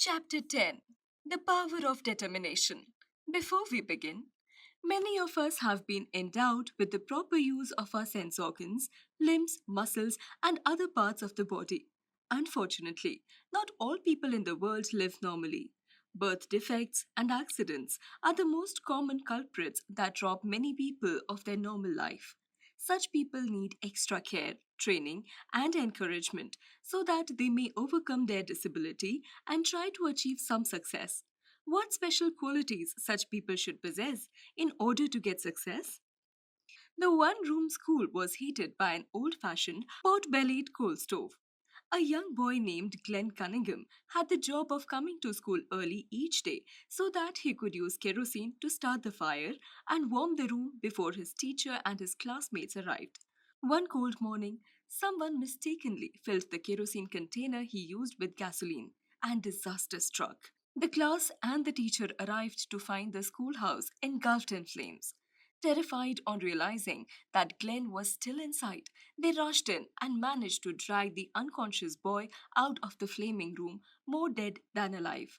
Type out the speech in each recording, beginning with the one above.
Chapter 10, The Power of Determination. Before we begin, many of us have been endowed with the proper use of our sense organs, limbs, muscles, and other parts of the body. Unfortunately, not all people in the world live normally. Birth defects and accidents are the most common culprits that rob many people of their normal life. Such people need extra care, training, and encouragement so that they may overcome their disability and try to achieve some success. What special qualities such people should possess in order to get success? The one room school was heated by an old fashioned pot bellied coal stove. A young boy named Glenn Cunningham had the job of coming to school early each day so that he could use kerosene to start the fire and warm the room before his teacher and his classmates arrived. One cold morning, someone mistakenly filled the kerosene container he used with gasoline, and disaster struck. The class and the teacher arrived to find the schoolhouse engulfed in flames. Terrified on realizing that Glenn was still inside, they rushed in and managed to drag the unconscious boy out of the flaming room more dead than alive.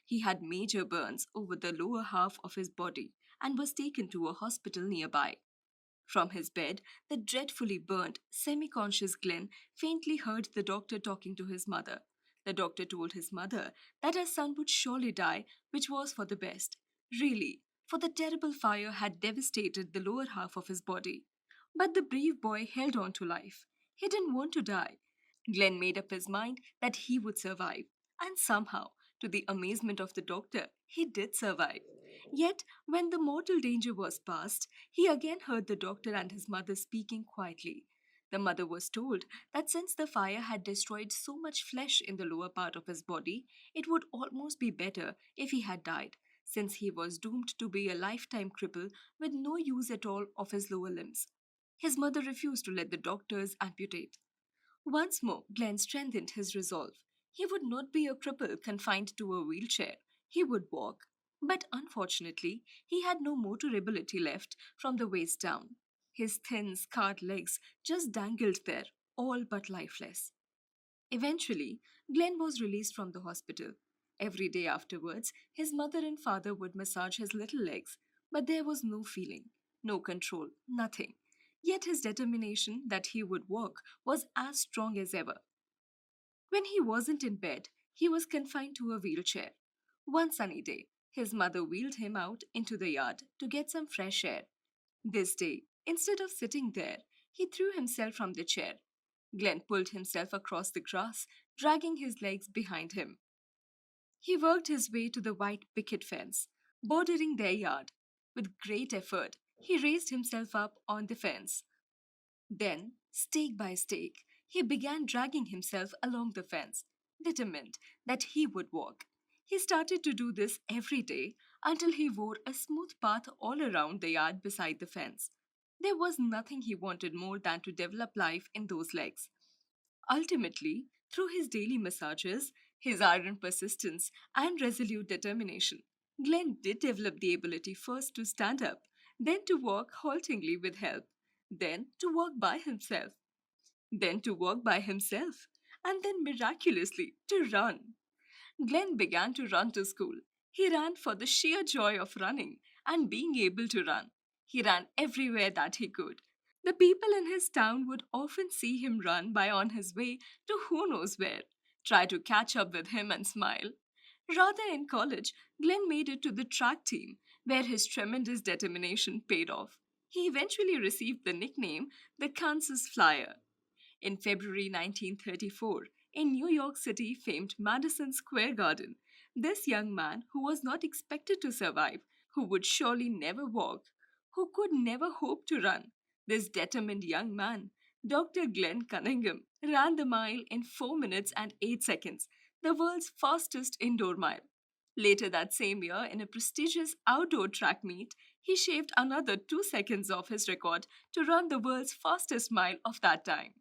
He had major burns over the lower half of his body and was taken to a hospital nearby. From his bed, the dreadfully burnt, semi conscious Glenn faintly heard the doctor talking to his mother. The doctor told his mother that her son would surely die, which was for the best. Really, for the terrible fire had devastated the lower half of his body. But the brave boy held on to life. He didn't want to die. Glenn made up his mind that he would survive, and somehow, to the amazement of the doctor, he did survive. Yet, when the mortal danger was past, he again heard the doctor and his mother speaking quietly. The mother was told that since the fire had destroyed so much flesh in the lower part of his body, it would almost be better if he had died, since he was doomed to be a lifetime cripple with no use at all of his lower limbs. His mother refused to let the doctors amputate. Once more, Glenn strengthened his resolve. He would not be a cripple confined to a wheelchair. He would walk. But unfortunately, he had no motor ability left from the waist down. His thin, scarred legs just dangled there, all but lifeless. Eventually, Glenn was released from the hospital. Every day afterwards, his mother and father would massage his little legs, but there was no feeling, no control, nothing. Yet his determination that he would walk was as strong as ever. When he wasn't in bed, he was confined to a wheelchair. One sunny day, his mother wheeled him out into the yard to get some fresh air. This day, instead of sitting there, he threw himself from the chair. Glenn pulled himself across the grass, dragging his legs behind him. He worked his way to the white picket fence, bordering their yard. With great effort, he raised himself up on the fence. Then, stake by stake, he began dragging himself along the fence, determined that he would walk. He started to do this every day until he wore a smooth path all around the yard beside the fence. There was nothing he wanted more than to develop life in those legs. Ultimately, through his daily massages, his iron persistence, and resolute determination, Glenn did develop the ability first to stand up, then to walk haltingly with help, then to walk by himself, then to walk by himself, and then miraculously to run. Glenn began to run to school. He ran for the sheer joy of running and being able to run. He ran everywhere that he could. The people in his town would often see him run by on his way to who knows where, try to catch up with him and smile. Rather, in college, Glenn made it to the track team, where his tremendous determination paid off. He eventually received the nickname the Kansas Flyer. In February 1934, in New York City famed Madison Square Garden, this young man who was not expected to survive, who would surely never walk, who could never hope to run, this determined young man, Dr. Glenn Cunningham, ran the mile in 4 minutes and 8 seconds, the world's fastest indoor mile. Later that same year, in a prestigious outdoor track meet, he shaved another 2 seconds off his record to run the world's fastest mile of that time.